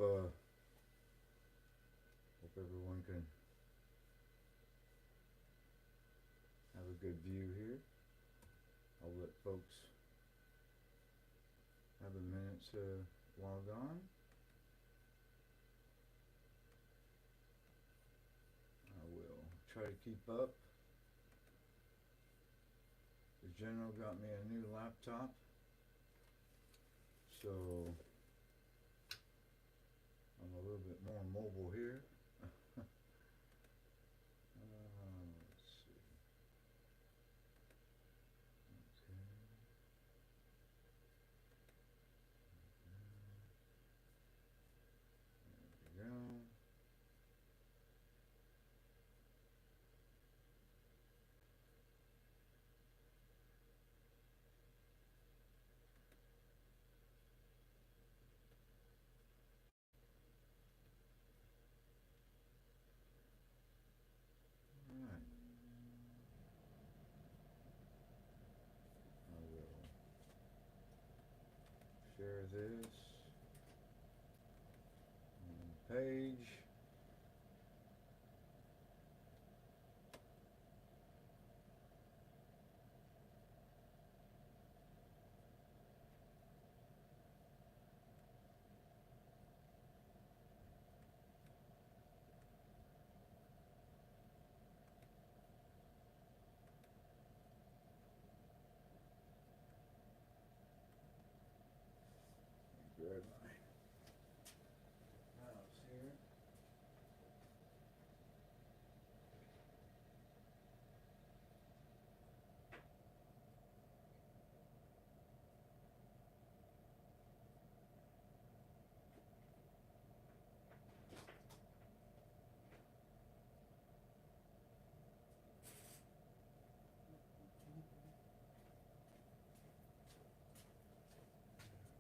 hope everyone can have a good view here. I'll let folks have a minute to log on. I will try to keep up. The general got me a new laptop, so I'm a little bit more mobile here. Let's see. Okay. There we go. Alright. I will share this on the page. Grab my mouse here.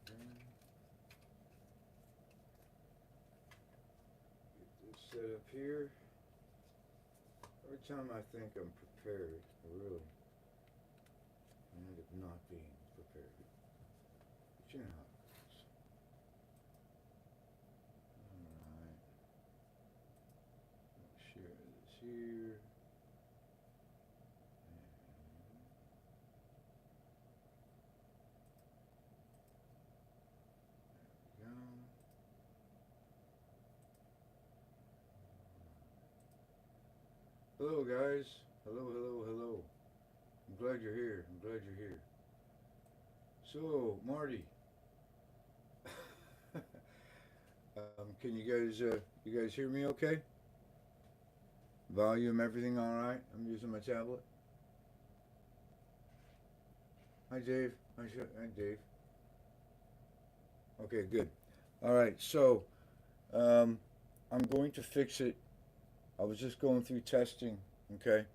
Okay. Get this set up here. Every time I think I'm prepared, I really end up not being prepared. But you know how it goes. Alright. I'll share this here. And there we go. Hello guys. Hello, hello, hello. I'm glad you're here. I'm glad you're here. So, Marty. Can you guys hear me okay? Volume, everything all right? I'm using my tablet. Hi, Dave. Hi, Dave. Okay, good. All right, so I'm going to fix it. I was just going through testing, okay,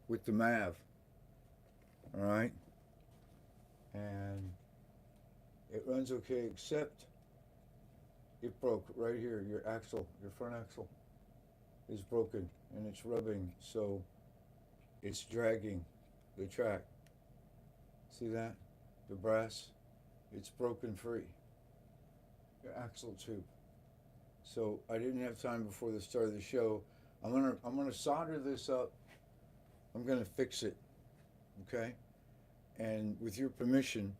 with the MAV. All right, and it runs okay, except it broke right here. Your axle, your front axle, is broken, and it's rubbing, so it's dragging the track. See that? The brass, it's broken free. Your axle tube. So I didn't have time before the start of the show. I'm gonna solder this up. I'm gonna fix it, okay? And with your permission,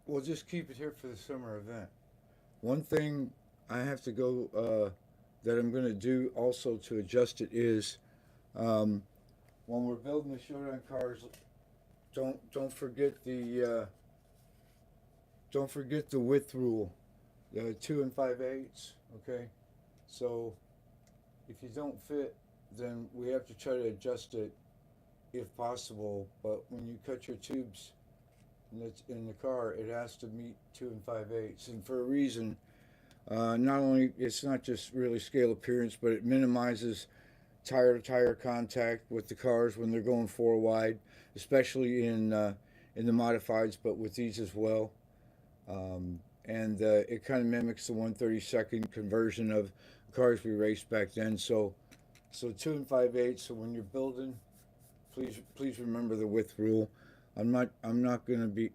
we'll just keep it here for the summer event. One thing I have to go that I'm gonna do also to adjust it is when we're building the showdown cars, don't forget the width rule, the 2 and 5/8. Okay, so if you don't fit, then we have to try to adjust it if possible. But when you cut your tubes in the car, it has to meet 2 and 5/8, and for a reason. Not only it's not just really scale appearance, but it minimizes tire to tire contact with the cars when they're going 4 wide, especially in the modifieds, but with these as well. And it kind of mimics the 1/32 conversion of cars we raced back then. So 2 and 5/8. So when you're building, please remember the width rule. I'm not going to be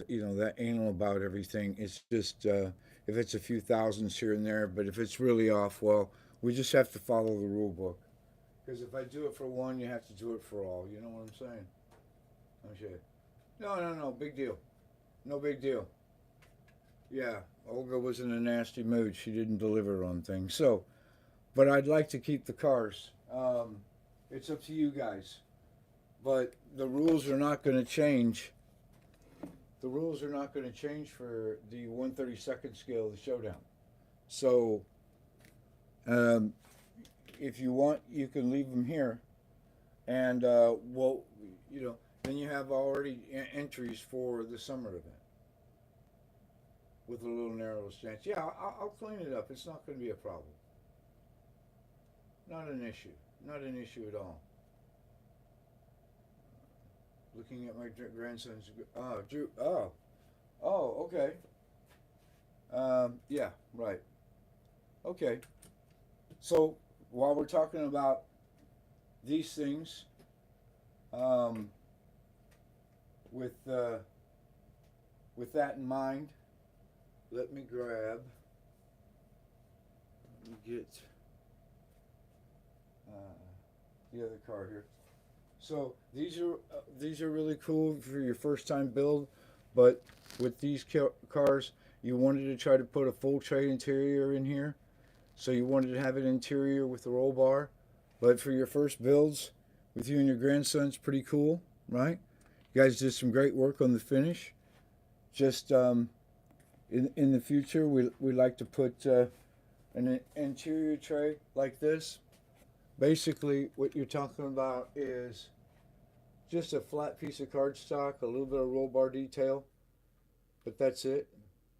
you know, that anal about everything. It's just if it's a few thousands here and there, but if it's really off, well, we just have to follow the rule book. Because if I do it for one, you have to do it for all. You know what I'm saying? I'm sure. No, no, no, big deal. No big deal. Yeah, Olga was in a nasty mood. She didn't deliver on things. So, but I'd like to keep the cars. It's up to you guys. But the rules are not going to change. The rules are not going to change for the 132nd scale of the showdown. So, um, if you want, you can leave them here, and well, you know, then you have already entries for the summer event with a little narrow stance. Yeah, I'll clean it up. It's not going to be a problem. Not an issue. Not an issue at all. Looking at my grandson's. Oh, Drew. Oh, oh, okay. Yeah, right. Okay. So while we're talking about these things, um, with with that in mind, let me grab. Let me get uh, the other car here. So these are really cool for your first time build, but with these cars, you wanted to try to put a full tray interior in here. So you wanted to have an interior with the roll bar, but for your first builds with you and your grandson's pretty cool, right? You guys did some great work on the finish. Just in the future, we like to put an interior tray like this. Basically, what you're talking about is just a flat piece of cardstock, a little bit of roll bar detail, but that's it.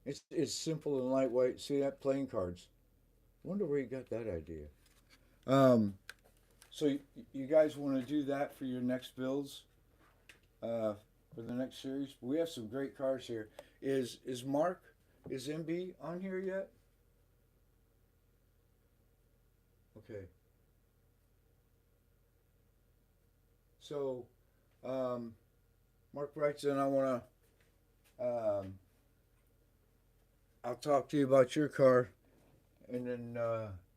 It's simple and lightweight. See that? Playing cards. Wonder where you got that idea. Um, so you guys want to do that for your next builds, for the next series? We have some great cards here. Is Mark, is MB on here yet? Okay. So Mark writes in. Um, I'll talk to you about your car, and then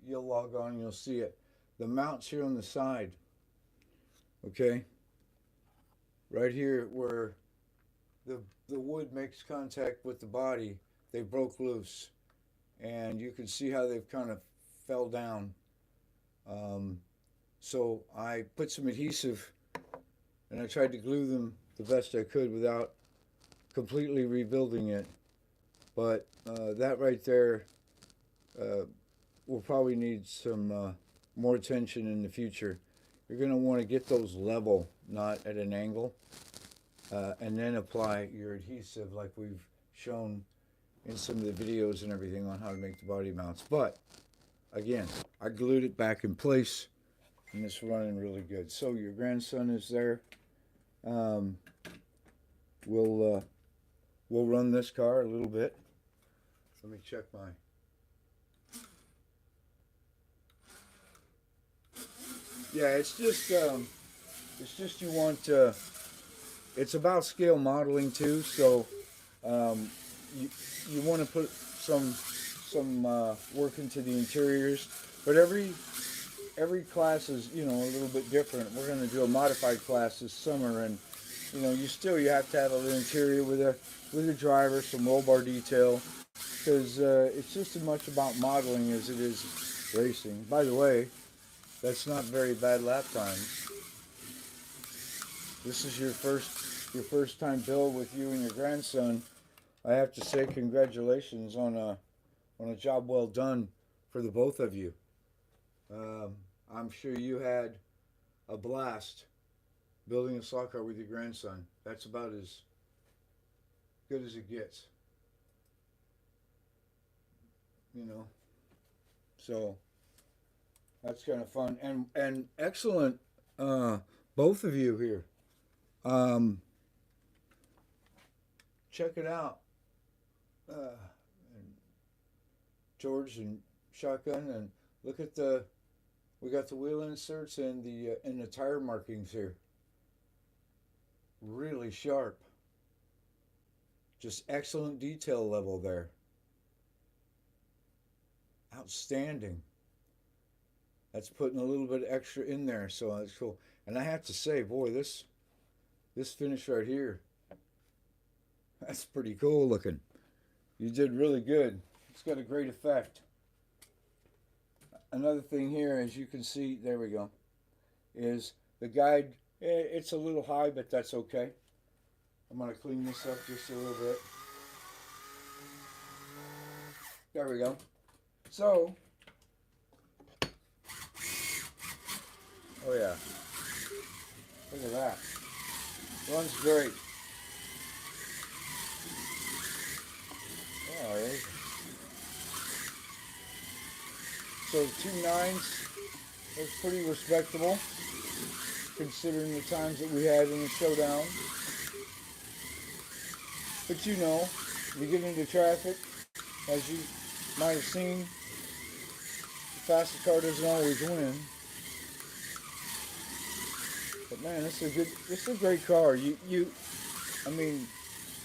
you'll log on. And you'll see it. The mounts here on the side. Okay. Right here where the the wood makes contact with the body, they broke loose, and you can see how they've kind of fell down. Um, so I put some adhesive, and I tried to glue them the best I could without completely rebuilding it. But that right there uh, will probably need some more attention in the future. You're going to want to get those level, not at an angle, and then apply your adhesive like we've shown in some of the videos and everything on how to make the body mounts. But again, I glued it back in place, and it's running really good. So your grandson is there. Um, we'll run this car a little bit. Let me check my. Yeah, it's just you want. It's about scale modeling too. So um, you you want to put some work into the interiors, but every class is, you know, a little bit different. We're going to do a modified class this summer, and you know, you have to have an interior with a driver, some roll bar detail, because it's just as much about modeling as it is racing. By the way, that's not very bad lap times. This is your first time build with you and your grandson. I have to say congratulations on a job well done for the both of you. Um, I'm sure you had a blast building a slot car with your grandson. That's about as good as it gets, you know. So that's kind of fun and excellent. Uh, Both of you here. Um, Check it out, and George and Shotgun, and look at the. We got the wheel inserts and the tire markings here. Really sharp. Just excellent detail level there. Outstanding. That's putting a little bit extra in there, so that's cool. And I have to say, boy, this finish right here, that's pretty cool looking. You did really good. It's got a great effect. Another thing here, as you can see, there we go, is the guide. It's a little high, but that's okay. I'm going to clean this up just a little bit. There we go. So, oh yeah, look at that. Runs great. All right. So 2.9s was pretty respectable considering the times that we had in the showdown. But you know, you get into traffic, as you might have seen, the fastest car doesn't always win. But man, this is a great car. I mean,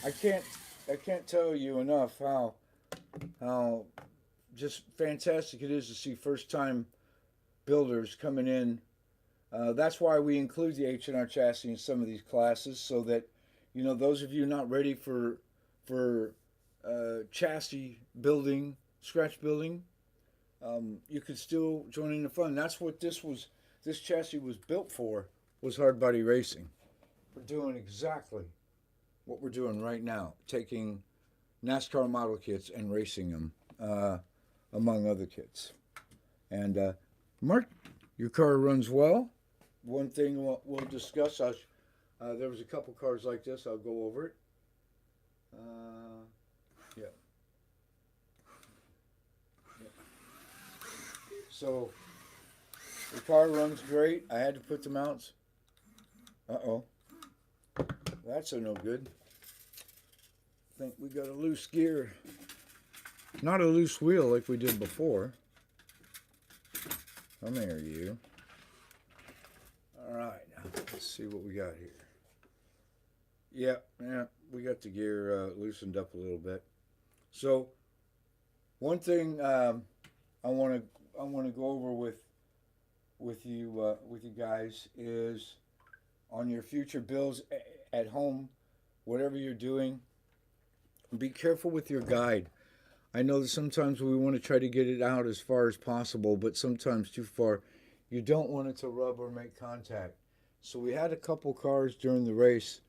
I can't tell you enough how just fantastic it is to see first time builders coming in. That's why we include the H&R chassis in some of these classes, so that you know those of you not ready for chassis building, scratch building, you could still join in the fun. That's what this chassis was built for, was hard body racing. We're doing exactly what we're doing right now, taking NASCAR model kits and racing them, among other kits. And Mark, your car runs well. One thing we'll discuss, there was a couple cars like this, I'll go over it. Yeah. So the car runs great. I had to put the mounts. Uh-oh. That's no good. I think we got a loose gear. Not a loose wheel like we did before. Come here, you. Alright, now let's see what we got here. Yeah, we got the gear loosened up a little bit. So, one thing I want to go over with you guys is on your future builds at home, whatever you're doing, be careful with your guide. I know that sometimes we want to try to get it out as far as possible, but sometimes too far. You don't want it to rub or make contact. So we had a couple cars during the race,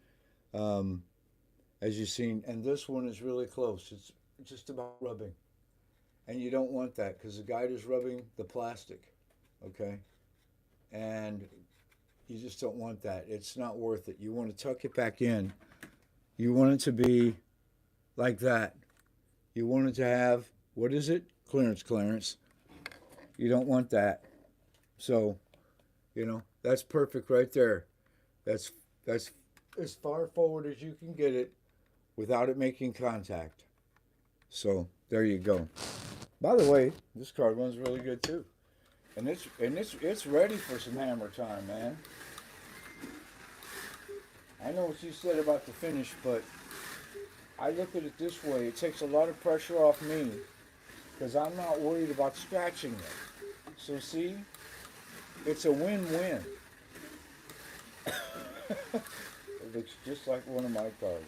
as you've seen, and this one is really close. It's just about rubbing. And you don't want that because the guide is rubbing the plastic, okay? And you just don't want that. It's not worth it. You want to tuck it back in. You want it to be like that. You want it to have, what is it? Clearance. You don't want that. So, you know, that's perfect right there. That's as far forward as you can get it without it making contact. So, there you go. By the way, this car runs really good too. And it's ready for some hammer time, man. I know what you said about the finish, but I look at it this way. It takes a lot of pressure off me because I'm not worried about scratching it. So see, it's a win-win. It looks just like one of my cars.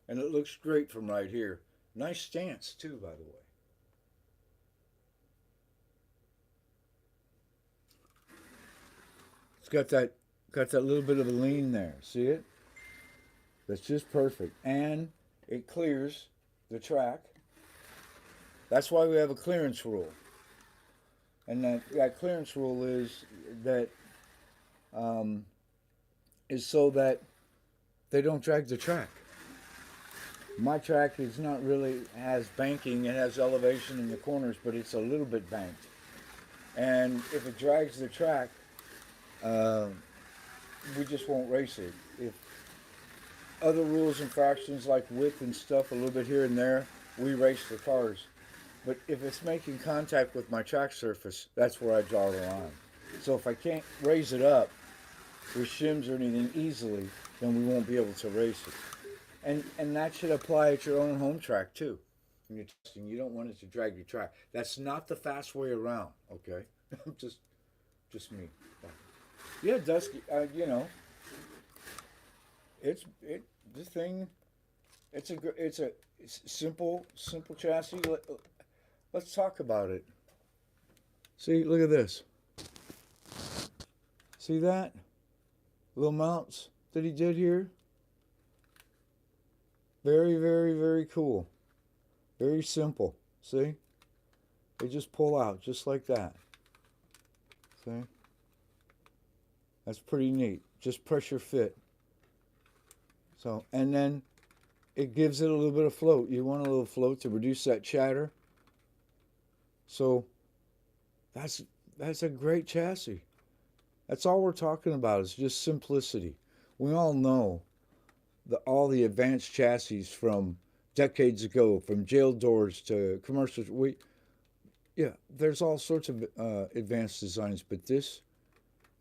And it looks great from right here. Nice stance too, by the way. It's got that little bit of a lean there. See it? That's just perfect. And it clears the track. That's why we have a clearance rule. And that clearance rule is so that they don't drag the track. My track is not really, has banking, it has elevation in the corners, but it's a little bit banked. And if it drags the track, we just won't race it. If other rules and fractions like width and stuff, a little bit here and there, we race the cars. But if it's making contact with my track surface, that's where I draw the line. So if I can't raise it up with shims or anything easily, then we won't be able to race it. And that should apply at your own home track too. When you're testing, you don't want it to drag your track. That's not the fast way around. Okay, just just me. Yeah, Dusky. It this thing. It's simple chassis. Let's talk about it. See, look at this. See that little mounts that he did here. Very, very, very cool. Very simple. See? They just pull out just like that. See? That's pretty neat. Just pressure fit. So, and then it gives it a little bit of float. You want a little float to reduce that chatter. So, that's a great chassis. That's all we're talking about is just simplicity. We all know all the advanced chassis from decades ago, from jail doors to commercials. Yeah, there's all sorts of advanced designs, but this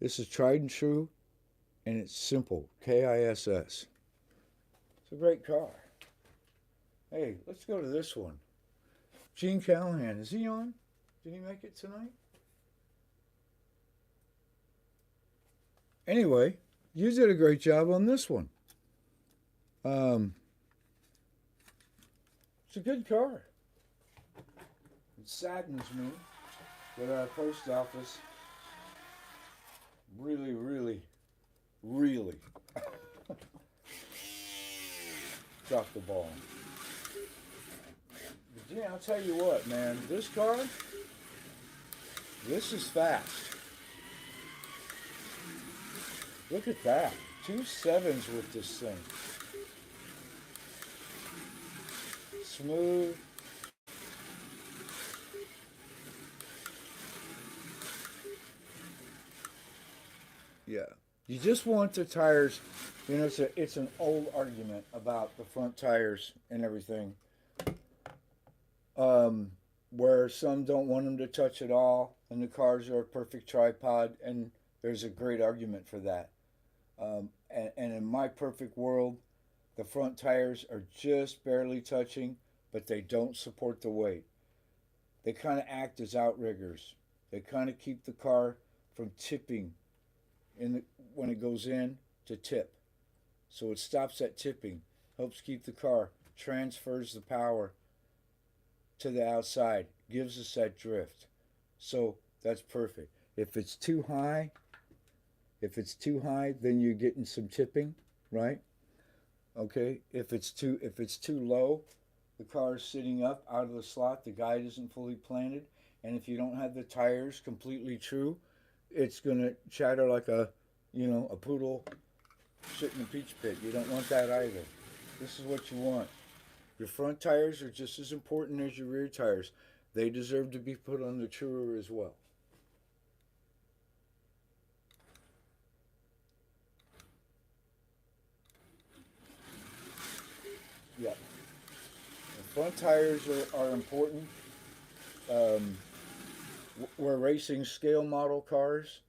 is tried and true, and it's simple. KISS. It's a great car. Hey, let's go to this one. Gene Callahan, is he on? Did he make it tonight? Anyway, you did a great job on this one. It's a good car. It saddens me that our post office really, really, really dropped the ball. But yeah, I'll tell you what, man. This car, this is fast. Look at that. 2.7s with this thing. Smooth. Yeah. You just want the tires. It's an old argument about the front tires and everything. Where some don't want them to touch at all, and the cars are a perfect tripod, and there's a great argument for that. And in my perfect world, the front tires are just barely touching, but they don't support the weight. They kind of act as outriggers. They kind of keep the car from tipping when it goes in to tip. So it stops that tipping, helps keep the car, transfers the power to the outside, gives us that drift. So that's perfect. If it's too high, then you're getting some tipping, right? Okay. If it's too low, the car is sitting up out of the slot. The guide isn't fully planted, and if you don't have the tires completely true, it's gonna chatter like a poodle shit in a peach pit. You don't want that either. This is what you want. Your front tires are just as important as your rear tires. They deserve to be put on the truer as well. Yeah. The front tires are important. Um, we're racing scale model cars,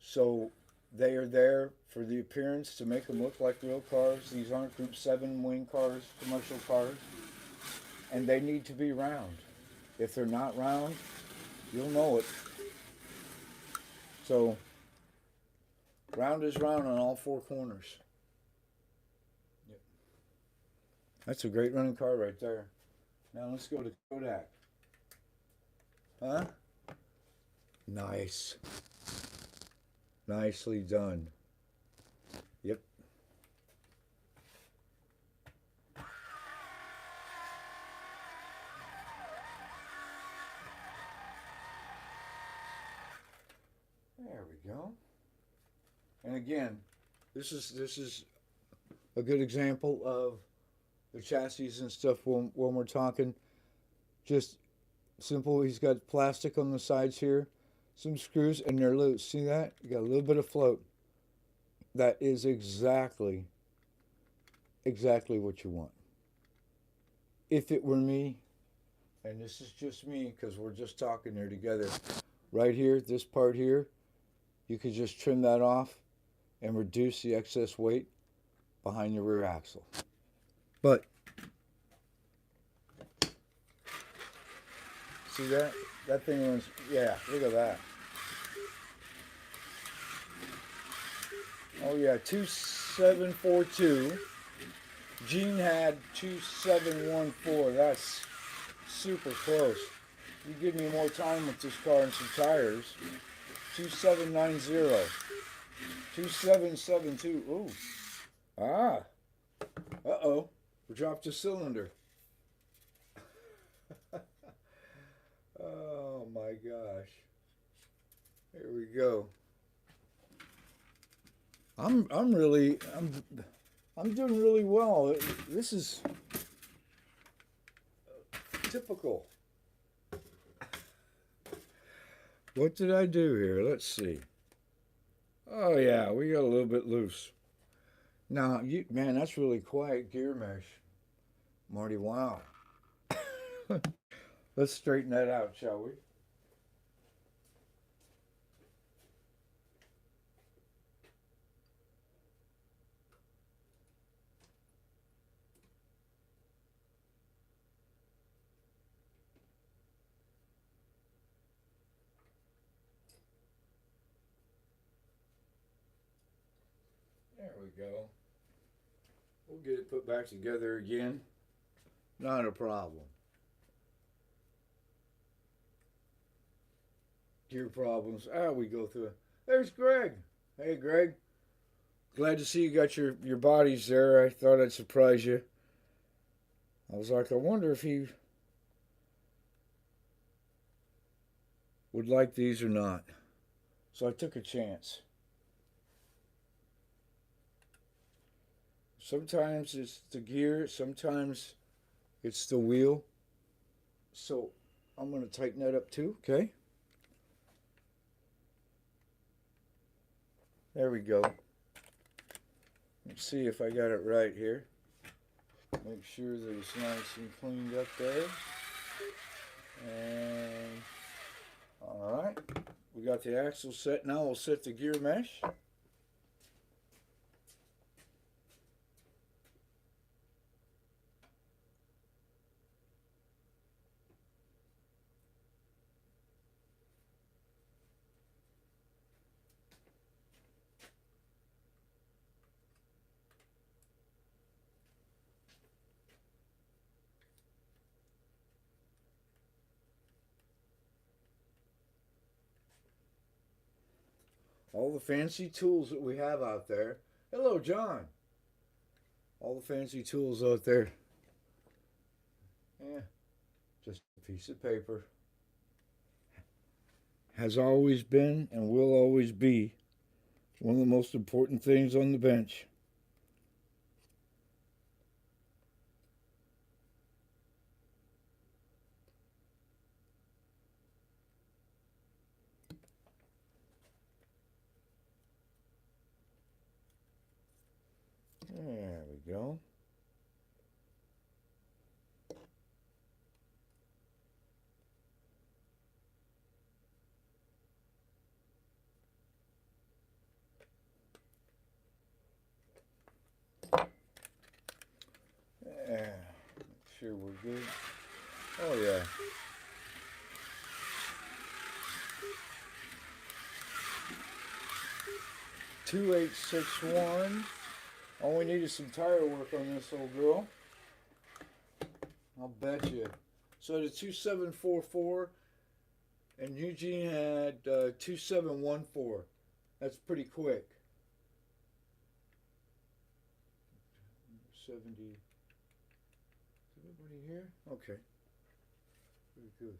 so they are there for the appearance to make them look like real cars. These aren't Group 7 wing cars, commercial cars, and they need to be round. If they're not round, you'll know it. So, round is round on all four corners. Yep. That's a great running car right there. Now let's go to Kodak. Huh? Nice. Nicely done. Yep. There we go. And again, this is a good example of the chassis and stuff when we're talking. Just simple. He's got plastic on the sides here, some screws, and they're loose. See that? You got a little bit of float. That is exactly what you want. If it were me, and this is just me because we're just talking here together, right here, this part here, you could just trim that off and reduce the excess weight behind your rear axle. But see that? That thing was, yeah, look at that. Oh yeah, 2742. Gene had 2714. That's super close. You give me more time with this car and some tires. 2790. 2772. Ooh. Ah. Uh-oh. We dropped a cylinder. Oh my gosh. Here we go. I'm doing really well. This is typical. What did I do here? Let's see. Oh yeah, we got a little bit loose. Now, man, that's really quiet gear mesh, Marty. Wow. Let's straighten that out, shall we? There we go. We'll get it put back together again. Not a problem. Gear problems. Ah, we go through it. There's Greg. Hey, Greg. Glad to see you got your bodies there. I thought I'd surprise you. I was like, I wonder if he would like these or not. So I took a chance. Sometimes it's the gear, sometimes it's the wheel. So I'm going to tighten that up too, okay? There we go. Let's see if I got it right here. Make sure that it's nice and cleaned up there. And all right, we got the axle set. Now we'll set the gear mesh. All the fancy tools that we have out there. Hello, John. All the fancy tools out there. Yeah, just a piece of paper. Has always been and will always be one of the most important things on the bench. There we go. Yeah, make sure we're good. Oh yeah. Two 861. All we need is some tire work on this old girl. I'll bet you. So the 2744 and Eugene had 2714. That's pretty quick. 70. Is everybody here? Okay. Pretty good.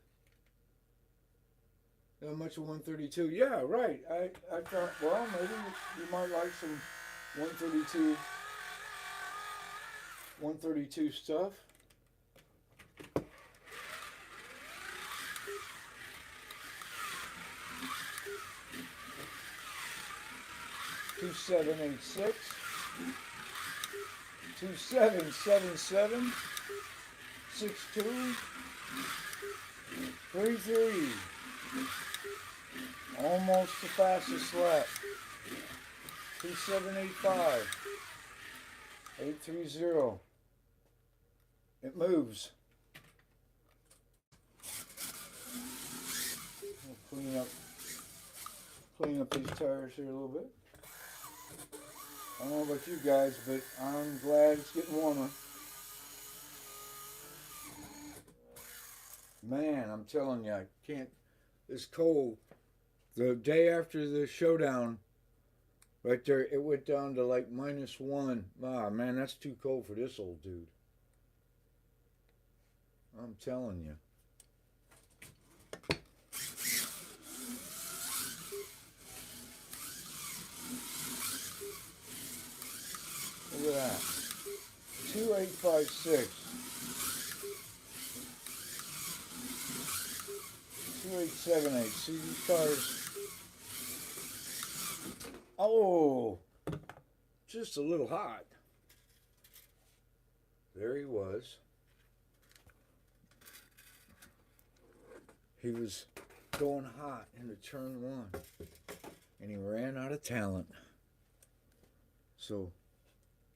How much of 132? Yeah, right. I thought, well, maybe you might like some 132 stuff. Two 786, 2777, 62, 33. Almost the fastest lap. 2785, 830. It moves. We'll clean up these tires here a little bit. I don't know about you guys, but I'm glad it's getting warmer. Man, I'm telling you, I can't. It's cold. The day after the showdown, right there, it went down to like -1. Ah, man, that's too cold for this old dude. I'm telling you. Look at that. 2856. 2878. See these cars? Oh, just a little hot. There he was. He was going hot into turn one, and he ran out of talent. So,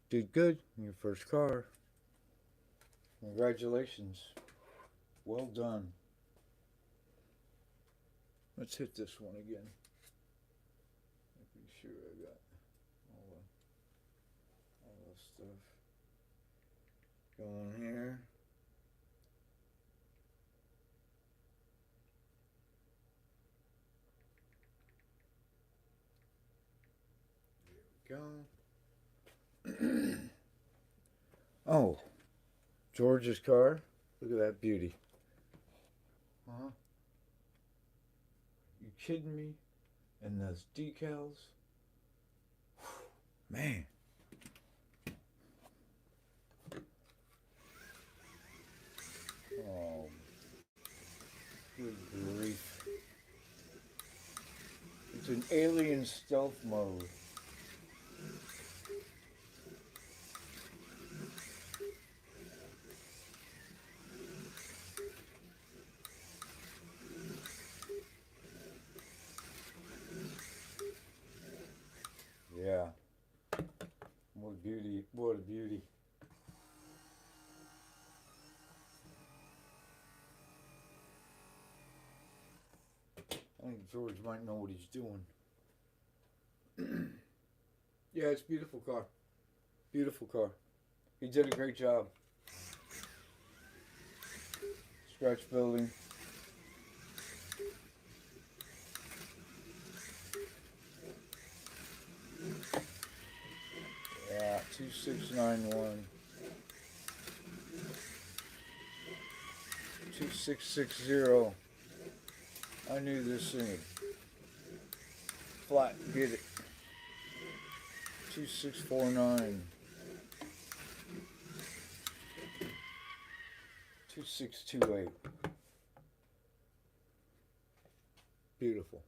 did good in your first car. Congratulations. Well done. Let's hit this one again. Making sure I got all the stuff going here. There we go. Oh, George's car. Look at that beauty. Huh? You kidding me? And those decals. Man. Oh, good grief. It's an alien stealth mode. Yeah. What a beauty. What a beauty. I think George might know what he's doing. Yeah, it's a beautiful car. Beautiful car. He did a great job. Scratch building. Yeah, 2691. 2660. I knew this thing would flat get it. 2649. 2628. Beautiful.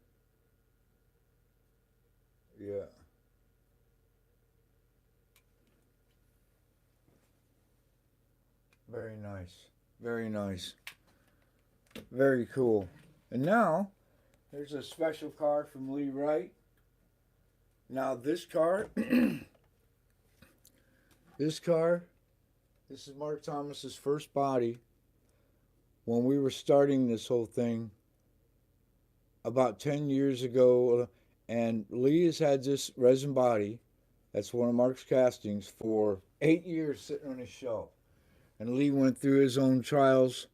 Yeah. Very nice. Very nice. Very cool. And now, there's a special car from Lee Wright. Now this car, this is Mark Thomas's first body. When we were starting this whole thing about 10 years ago, and Lee has had this resin body, that's one of Mark's castings, for 8 years sitting on his shelf. And Lee went through his own trials,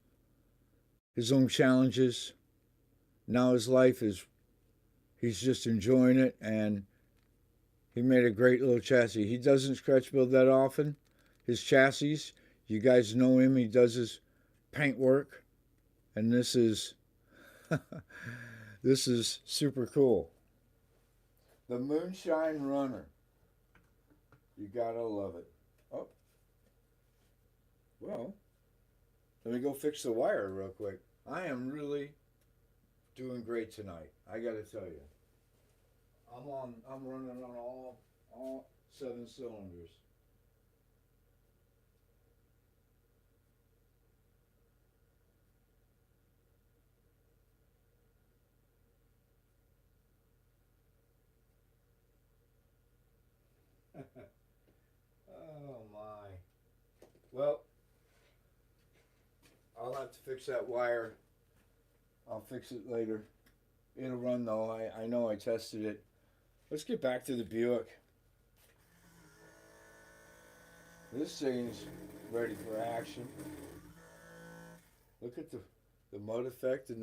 his own challenges. Now his life is, he's just enjoying it, and he made a great little chassis. He doesn't scratch build that often. His chassis, you guys know him, he does his paint work. And this is, this is super cool. The Moonshine Runner. You gotta love it. Oh, well, let me go fix the wire real quick. I am really doing great tonight. I gotta tell you. I'm running on all 7 cylinders. Oh my. Well, I'll have to fix that wire. I'll fix it later. It'll run though. I know I tested it. Let's get back to the Buick. This thing's ready for action. Look at the mud effect in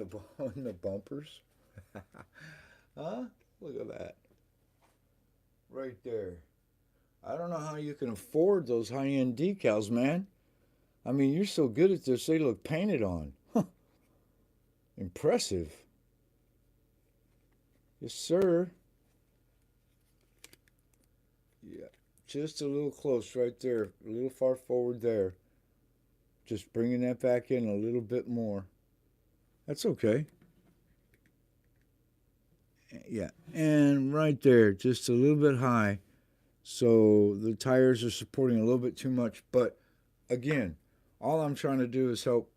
in the bumpers. Huh? Look at that. Right there. I don't know how you can afford those high-end decals, man. I mean, you're so good at this, they look painted on. Huh. Impressive. Yes, sir. Yeah, just a little close right there. A little far forward there. Just bringing that back in a little bit more. That's okay. Yeah, and right there, just a little bit high. So the tires are supporting a little bit too much. But again, all I'm trying to do is help.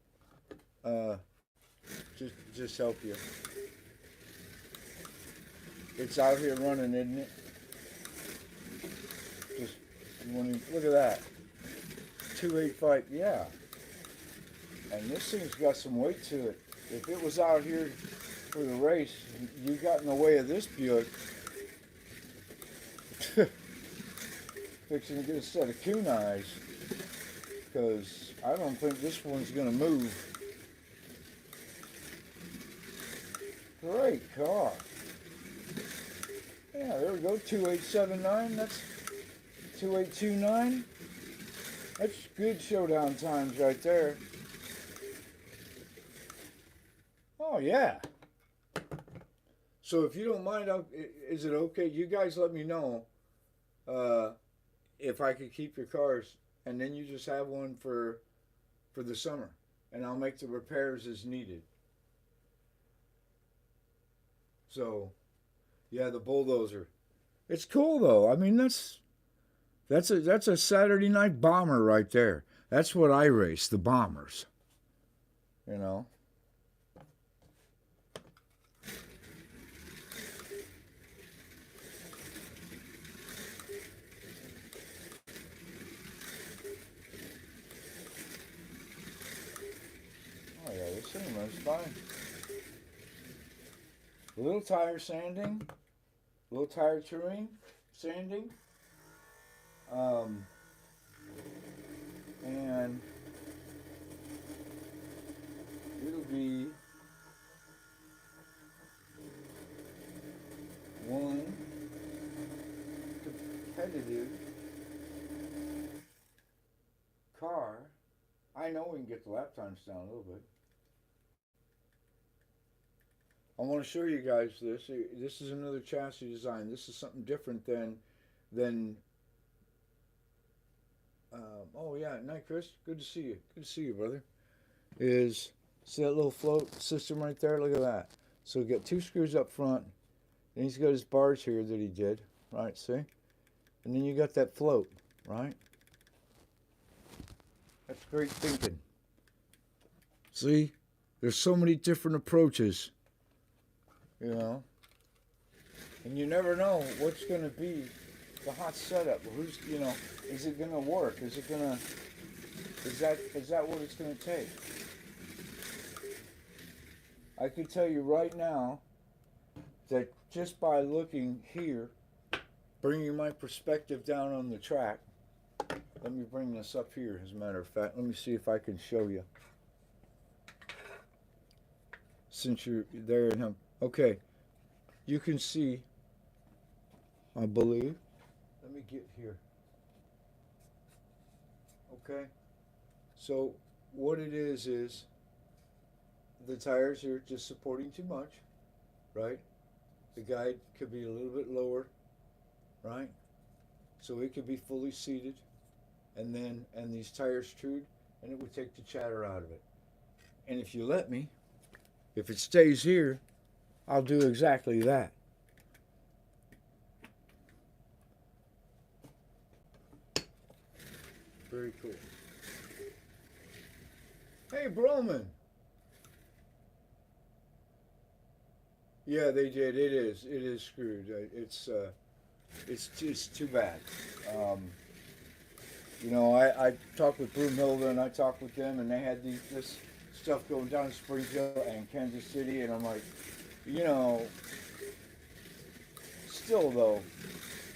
Uh, just help you. It's out here running, isn't it? Just look at that. 285, yeah. And this thing's got some weight to it. If it was out here for the race, you got in the way of this Buick. Fixing to get a set of coon eyes. Because I don't think this one's going to move. Great car. Yeah, there we go. 2879. That's 2829. That's good showdown times right there. Oh, yeah. So if you don't mind, is it okay? You guys let me know if I could keep your cars, and then you just have one for the summer, and I'll make the repairs as needed. So, yeah, the bulldozer. It's cool though. I mean, that's a Saturday night bomber right there. That's what I race, the bombers. You know. Oh yeah, this thing runs fine. A little tire sanding, a little tire trimming, sanding, and it'll be one competitive car. I know we can get the lap times down a little bit. I want to show you guys this. This is another chassis design. This is something different than. Oh yeah, night, Chris. Good to see you. Good to see you, brother. See that little float system right there? Look at that. So we got two screws up front, and he's got his bars here that he did. Right, see? And then you got that float, right? That's great thinking. See? There's so many different approaches. You know, and you never know what's going to be the hot setup. Who's, you know, is it going to work? Is it going to, is that what it's going to take? I can tell you right now that just by looking here, bringing my perspective down on the track, let me bring this up here as a matter of fact. Let me see if I can show you. Since you're there and him. Okay, you can see, I believe, let me get here. Okay, so what it is the tires are just supporting too much, right? The guide could be a little bit lower, right? So it could be fully seated, and these tires trued, and it would take the chatter out of it. And if you let me, if it stays here, I'll do exactly that. Very cool. Hey, Broman. Yeah, they did. It is screwed. It's too bad. You know, I talked with Broomhilda and I talked with them, and they had this stuff going down in Springfield and Kansas City, and I'm like, you know, still though,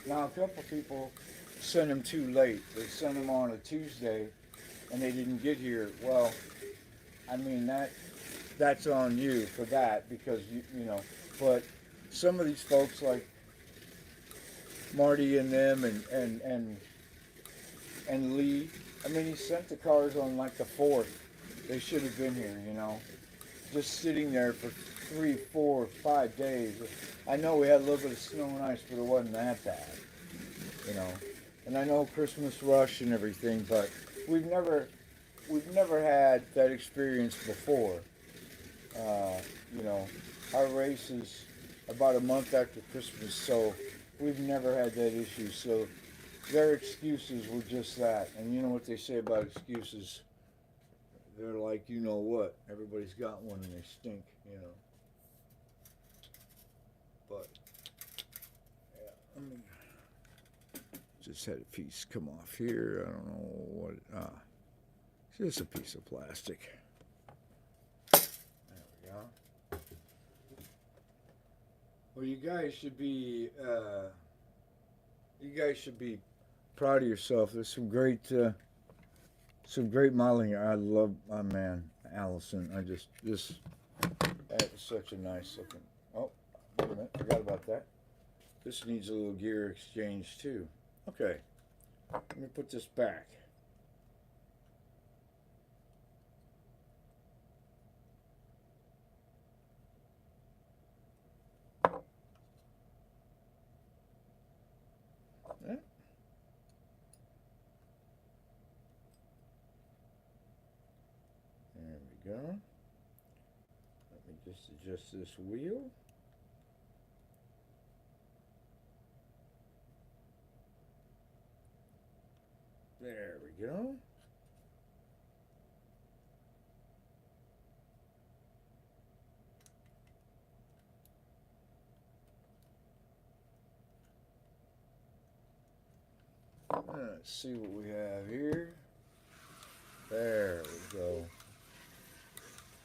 now a couple people sent them too late. They sent them on a Tuesday, and they didn't get here. Well, I mean that's on you for that because you know. But some of these folks like Marty and them and Lee. I mean, he sent the cars on like the 4th. They should have been here, you know, just sitting there for 3, 4, 5 days. I know we had a little bit of snow and ice, but it wasn't that bad, you know. And I know Christmas rush and everything, but we've never had that experience before. You know, our race is about a month after Christmas, so we've never had that issue. So their excuses were just that. And you know what they say about excuses? They're like, you know what? Everybody's got one and they stink, you know. But, yeah, I mean, just had a piece come off here. I don't know what. It's just a piece of plastic. There we go. Well, you guys should be proud of yourself. There's some great modeling. I love my man Allison. That is such a nice looking. Oh, wait a minute, forgot about that. This needs a little gear exchange too. Okay, let me put this back. There we go. Let me just adjust this wheel. There we go. Let's see what we have here. There we go.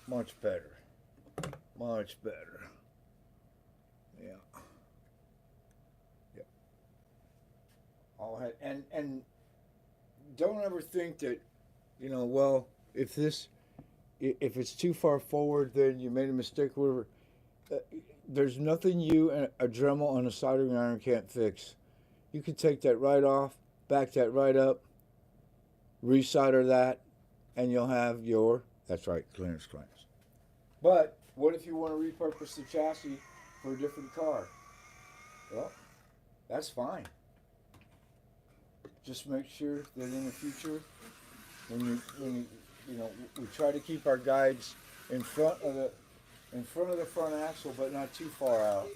Much better. Much better. Yeah. Yep. All had, and don't ever think that, you know, well, if it's too far forward, then you made a mistake or whatever. There's nothing you and a Dremel on a soldering iron can't fix. You can take that right off, back that right up, resolder that, and you'll have your, that's right, clearance clamps. But what if you want to repurpose the chassis for a different car? Well, that's fine. Just make sure that in the future, when you know, we try to keep our guides in front of the front axle, but not too far out.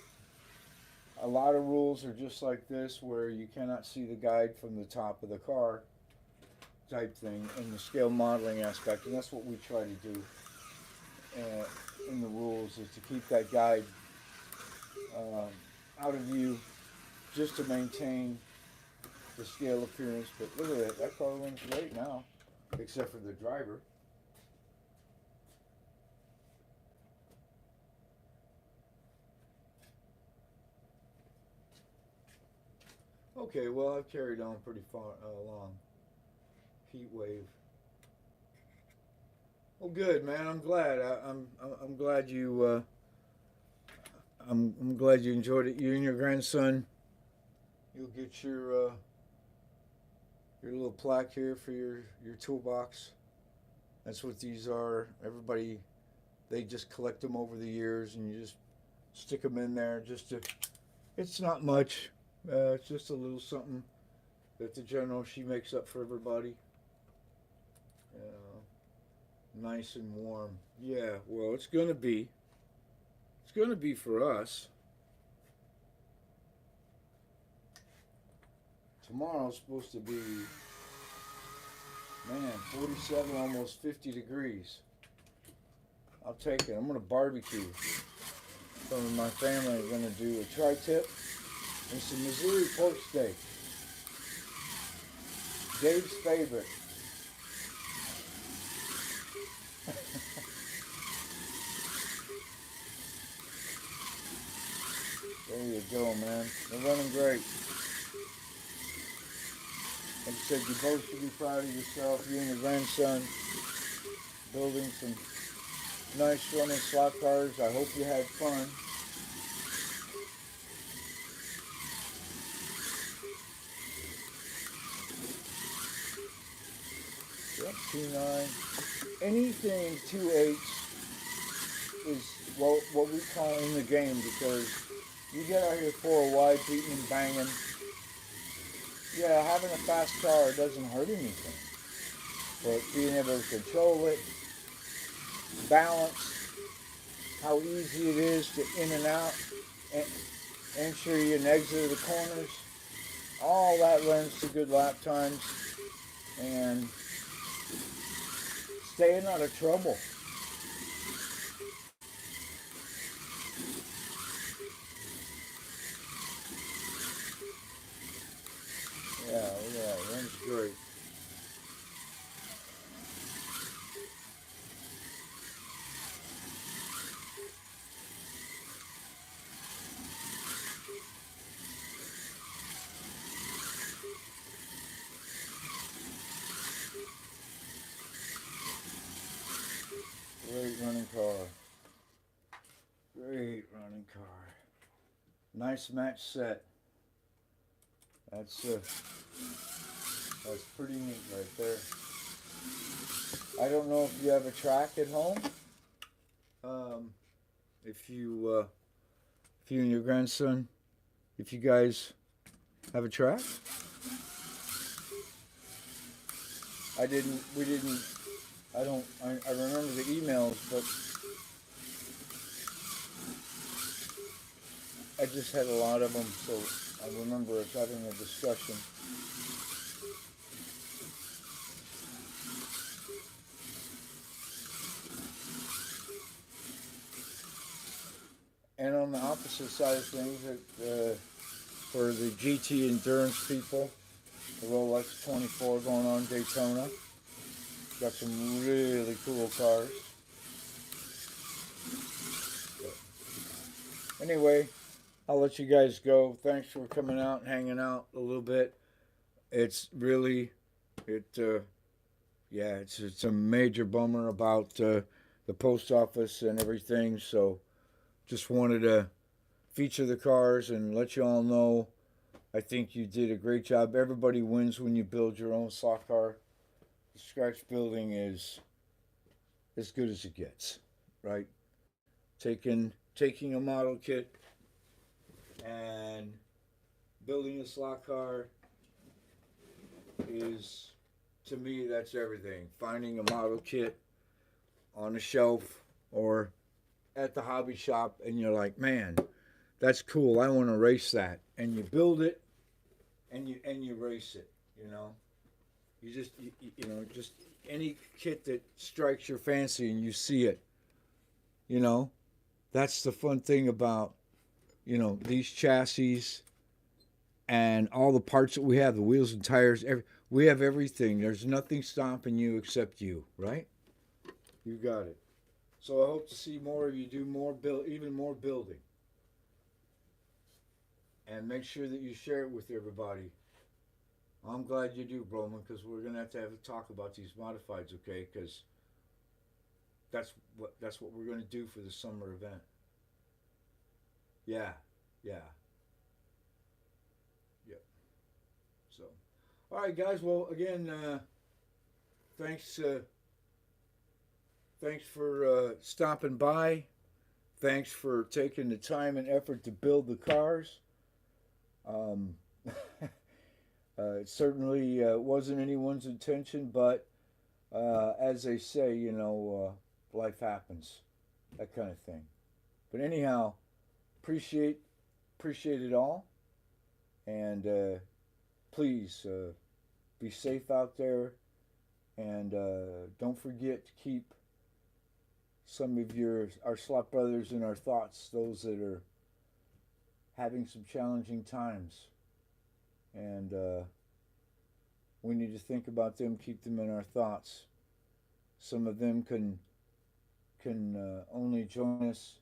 A lot of rules are just like this, where you cannot see the guide from the top of the car, type thing, in the scale modeling aspect, and that's what we try to do in the rules, is to keep that guide out of view, just to maintain the scale appearance. But look at that, that car runs great now, except for the driver. Okay, well, I've carried on pretty far long. Heat wave. Well, good, man. I'm glad. I'm glad you. I'm glad you enjoyed it. You and your grandson. You'll get your little plaque here for your toolbox. That's what these are. Everybody, they just collect them over the years, and you just stick them in there. Just to. It's not much. It's just a little something that the general, she makes up for everybody. Nice and warm. Yeah, well, it's gonna be. It's gonna be for us. Tomorrow's supposed to be, man, 47, almost 50 degrees. I'll take it. I'm gonna barbecue. Some of my family are gonna do a tri-tip and some Missouri pork steak. Dave's favorite. go, man. They're running great. Like I said, you both should be proud of yourself. You and your grandson building some nice running slot cars. I hope you had fun. Yep, 2.9. Anything 2.8 is what we call in the game, because you get out here 4 wide, beating and banging. Yeah, having a fast car doesn't hurt anything, but being able to control it, balance, how easy it is to in and out, and ensure you can exit the corners, all that lends to good lap times and staying out of trouble. Yeah, runs great. Great running car. Great running car. Nice match set. That's pretty neat right there. I don't know if you have a track at home. Um, if you and your grandson, if you guys have a track. I didn't. We didn't. I don't. I remember the emails, but I just had a lot of them, so I remember us having a discussion. And on the opposite side of things, for the GT endurance people, the Rolex 24 going on Daytona. Got some really cool cars. But anyway, I'll let you guys go. Thanks for coming out and hanging out a little bit. It's really, it, yeah, it's a major bummer about the post office and everything. So just wanted to feature the cars and let you all know. I think you did a great job. Everybody wins when you build your own slot car. The scratch building is as good as it gets, right? Taking a model kit and building a slot car is, to me, that's everything. Finding a model kit on a shelf or at the hobby shop and you're like, man, that's cool. I want to race that. And you build it and you race it, you know. You just you know, just any kit that strikes your fancy and you see it, you know. That's the fun thing about, you know, these chassis and all the parts that we have, the wheels and tires, we have everything. There's nothing stopping you except you, right? You got it. So I hope to see more of you do more even more building. And make sure that you share it with everybody. I'm glad you do, Broman, because we're gonna have a talk about these modifieds, okay? Because that's what we're gonna do for the summer event. Yeah, yeah, yep. So, all right, guys. Well, again, thanks, thanks for stopping by. Thanks for taking the time and effort to build the cars. Um, it certainly wasn't anyone's intention, but as they say, you know, life happens, that kind of thing. But anyhow, appreciate appreciate it all, and please be safe out there, and don't forget to keep some of our slot brothers in our thoughts, those that are having some challenging times, and we need to think about them, keep them in our thoughts. Some of them can only join us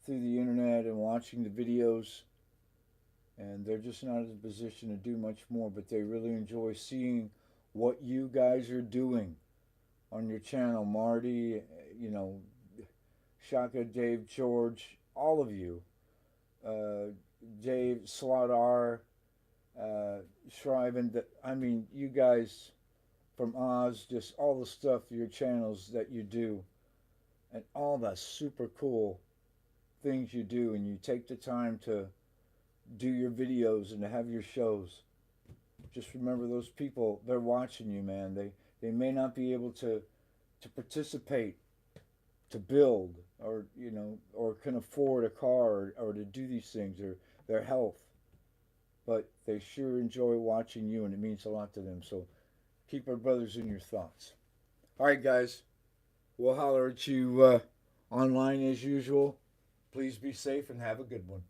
through the internet and watching the videos, and they're just not in a position to do much more, but they really enjoy seeing what you guys are doing on your channel. Marty, you know, Shaka, Dave, George, all of you, uh, Dave, Slaughter, Shriven. I mean, you guys from Oz, just all the stuff, your channels that you do, and all the super cool things you do, and you take the time to do your videos and to have your shows. Just remember those people, they're watching you, man. They may not be able to participate, to build, or or can afford a car, or to do these things, or their health, but they sure enjoy watching you, and it means a lot to them. So keep our brothers in your thoughts. All right, guys, we'll holler at you online as usual. Please be safe and have a good one.